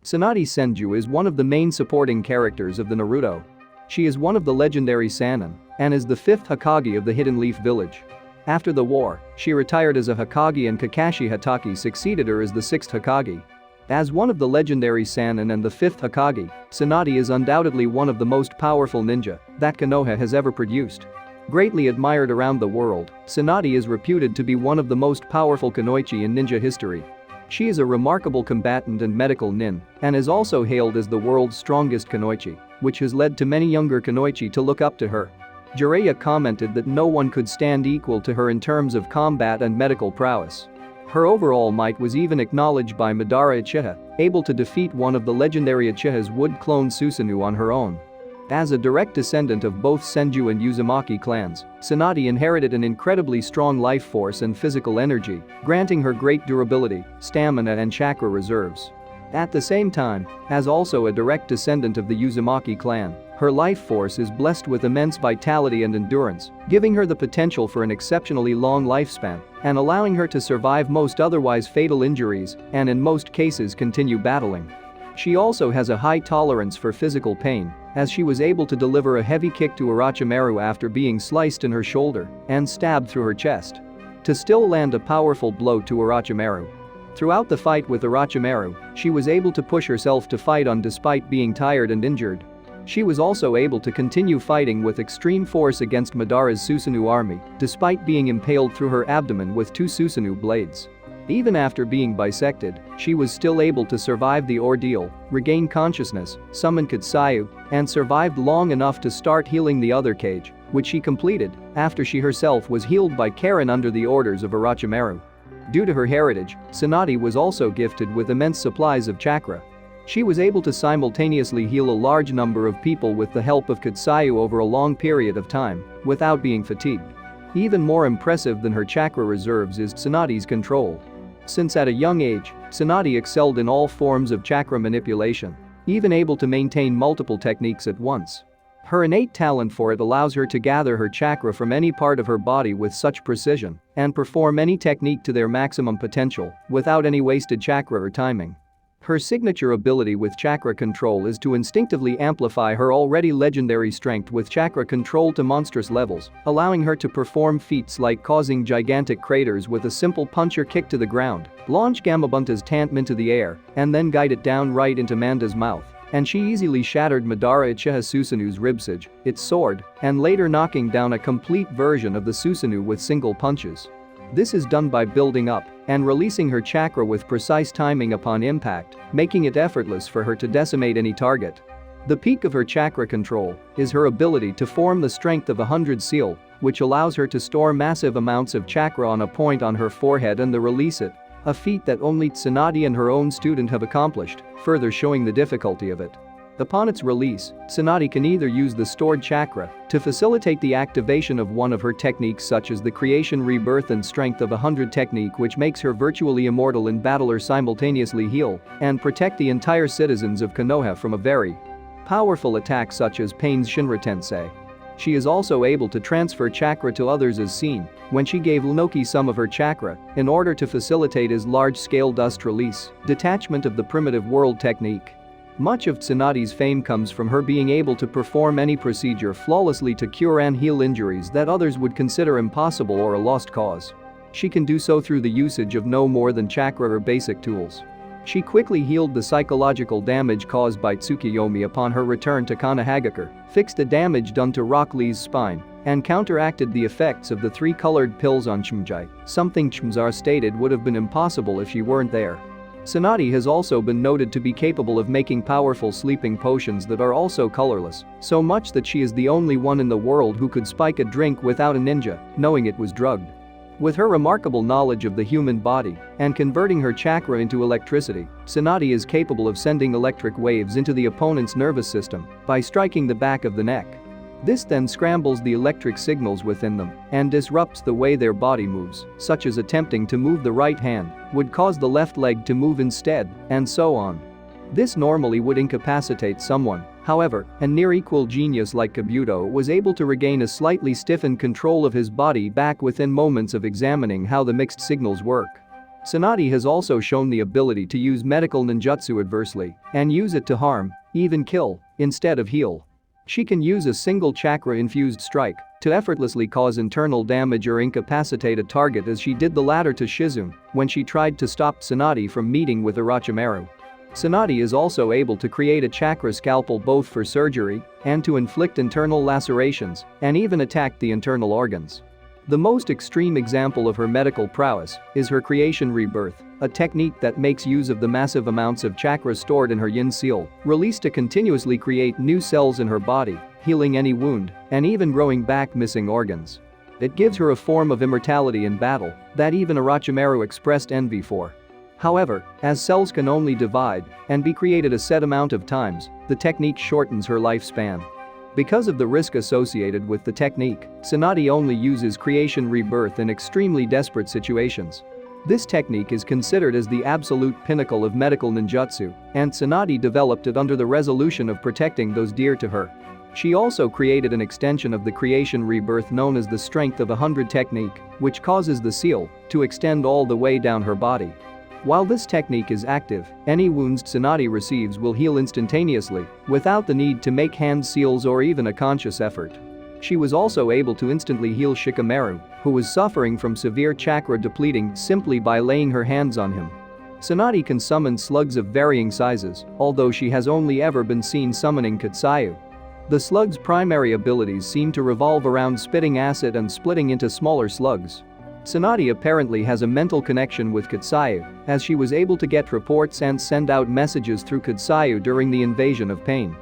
Tsunade Senju is one of the main supporting characters of the Naruto. She is one of the legendary Sannin and is the fifth Hokage of the Hidden Leaf Village. After the war, she retired as a Hokage and Kakashi Hatake succeeded her as the sixth Hokage. As one of the legendary Sannin and the fifth Hokage, Tsunade is undoubtedly one of the most powerful ninja that Konoha has ever produced. Greatly admired around the world, Tsunade is reputed to be one of the most powerful kunoichi in ninja history. She is a remarkable combatant and medical-nin and is also hailed as the world's strongest kunoichi, which has led to many younger kunoichi to look up to her. Jiraiya commented that no one could stand equal to her in terms of combat and medical prowess. Her overall might was even acknowledged by Madara Uchiha, able to defeat one of the legendary Uchiha's wood clone Susanoo on her own. As a direct descendant of both Senju and Uzumaki clans, Tsunade inherited an incredibly strong life force and physical energy, granting her great durability, stamina and chakra reserves. At the same time, as also a direct descendant of the Uzumaki clan, her life force is blessed with immense vitality and endurance, giving her the potential for an exceptionally long lifespan and allowing her to survive most otherwise fatal injuries and in most cases continue battling. She also has a high tolerance for physical pain, as she was able to deliver a heavy kick to Orochimaru after being sliced in her shoulder and stabbed through her chest. To still land a powerful blow to Orochimaru. Throughout the fight with Orochimaru, she was able to push herself to fight on despite being tired and injured. She was also able to continue fighting with extreme force against Madara's Susanoo army, despite being impaled through her abdomen with two Susanoo blades. Even after being bisected, she was still able to survive the ordeal, regain consciousness, summon Kotsuyu, and survived long enough to start healing the other cage, which she completed after she herself was healed by Karen under the orders of Orochimaru. Due to her heritage, Tsunade was also gifted with immense supplies of chakra. She was able to simultaneously heal a large number of people with the help of Kotsuyu over a long period of time, without being fatigued. Even more impressive than her chakra reserves is Tsunade's control. Since at a young age, Tsunade excelled in all forms of chakra manipulation, even able to maintain multiple techniques at once. Her innate talent for it allows her to gather her chakra from any part of her body with such precision and perform any technique to their maximum potential without any wasted chakra or timing. Her signature ability with chakra control is to instinctively amplify her already legendary strength with chakra control to monstrous levels, allowing her to perform feats like causing gigantic craters with a simple punch or kick to the ground, launch Gamabunta's tantm into the air, and then guide it down right into Manda's mouth. And she easily shattered Madara Uchiha Susanoo's ribcage, its sword, and later knocking down a complete version of the Susanoo with single punches. This is done by building up and releasing her chakra with precise timing upon impact, making it effortless for her to decimate any target. The peak of her chakra control is her ability to form the strength of 100 seal, which allows her to store massive amounts of chakra on a point on her forehead and then release it, a feat that only Tsunade and her own student have accomplished, further showing the difficulty of it. Upon its release, Tsunade can either use the stored chakra to facilitate the activation of one of her techniques such as the creation rebirth and strength of 100 technique which makes her virtually immortal in battle or simultaneously heal and protect the entire citizens of Konoha from a very powerful attack such as Pain's Shinra Tensei. She is also able to transfer chakra to others as seen when she gave Lunoki some of her chakra in order to facilitate his large-scale dust release, detachment of the primitive world technique. Much of Tsunade's fame comes from her being able to perform any procedure flawlessly to cure and heal injuries that others would consider impossible or a lost cause. She can do so through the usage of no more than chakra or basic tools. She quickly healed the psychological damage caused by Tsukiyomi upon her return to Konohagakure, fixed the damage done to Rock Lee's spine, and counteracted the effects of the three-colored pills on Chimjai, something Chimzar stated would have been impossible if she weren't there. Tsunade has also been noted to be capable of making powerful sleeping potions that are also colorless, so much that she is the only one in the world who could spike a drink without a ninja knowing it was drugged. With her remarkable knowledge of the human body and converting her chakra into electricity, Tsunade is capable of sending electric waves into the opponent's nervous system by striking the back of the neck. This then scrambles the electric signals within them and disrupts the way their body moves, such as attempting to move the right hand would cause the left leg to move instead, and so on. This normally would incapacitate someone, however, a near-equal genius like Kabuto was able to regain a slightly stiffened control of his body back within moments of examining how the mixed signals work. Tsunade has also shown the ability to use medical ninjutsu adversely and use it to harm, even kill, instead of heal. She can use a single chakra-infused strike to effortlessly cause internal damage or incapacitate a target, as she did the latter to Shizune when she tried to stop Tsunade from meeting with Orochimaru. Tsunade is also able to create a chakra scalpel both for surgery and to inflict internal lacerations and even attack the internal organs. The most extreme example of her medical prowess is her creation rebirth, a technique that makes use of the massive amounts of chakra stored in her yin seal, released to continuously create new cells in her body, healing any wound, and even growing back missing organs. It gives her a form of immortality in battle that even Orochimaru expressed envy for. However, as cells can only divide and be created a set amount of times, the technique shortens her lifespan. Because of the risk associated with the technique, Tsunade only uses creation rebirth in extremely desperate situations. This technique is considered as the absolute pinnacle of medical ninjutsu, and Tsunade developed it under the resolution of protecting those dear to her. She also created an extension of the creation rebirth known as the Strength of 100 technique, which causes the seal to extend all the way down her body. While this technique is active, any wounds Tsunade receives will heal instantaneously, without the need to make hand seals or even a conscious effort. She was also able to instantly heal Shikamaru, who was suffering from severe chakra depleting, simply by laying her hands on him. Tsunade can summon slugs of varying sizes, although she has only ever been seen summoning Kutsayu. The slug's primary abilities seem to revolve around spitting acid and splitting into smaller slugs. Tsunade apparently has a mental connection with Kutsayu, as she was able to get reports and send out messages through Kutsayu during the invasion of pain.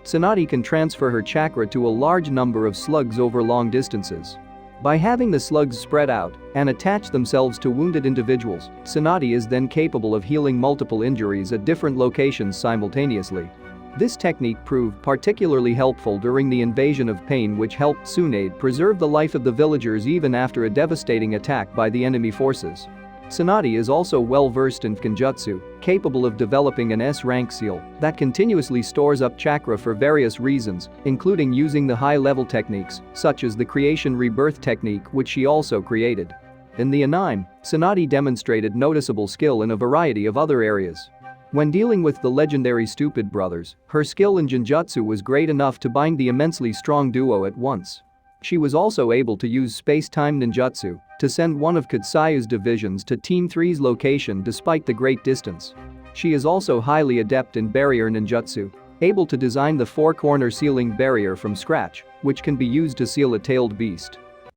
Tsunade can transfer her chakra to a large number of slugs over long distances. By having the slugs spread out and attach themselves to wounded individuals, Tsunade is then capable of healing multiple injuries at different locations simultaneously. This technique proved particularly helpful during the invasion of pain, which helped Tsunade preserve the life of the villagers even after a devastating attack by the enemy forces. Tsunade is also well versed in Kenjutsu, capable of developing an S-rank seal that continuously stores up chakra for various reasons, including using the high-level techniques, such as the creation rebirth technique, which she also created. In the anime, Tsunade demonstrated noticeable skill in a variety of other areas. When dealing with the legendary Stupid Brothers, her skill in Genjutsu was great enough to bind the immensely strong duo at once. She was also able to use space-time ninjutsu to send one of Kutsayu's divisions to Team 3's location despite the great distance. She is also highly adept in barrier ninjutsu, able to design the four-corner sealing barrier from scratch, which can be used to seal a tailed beast.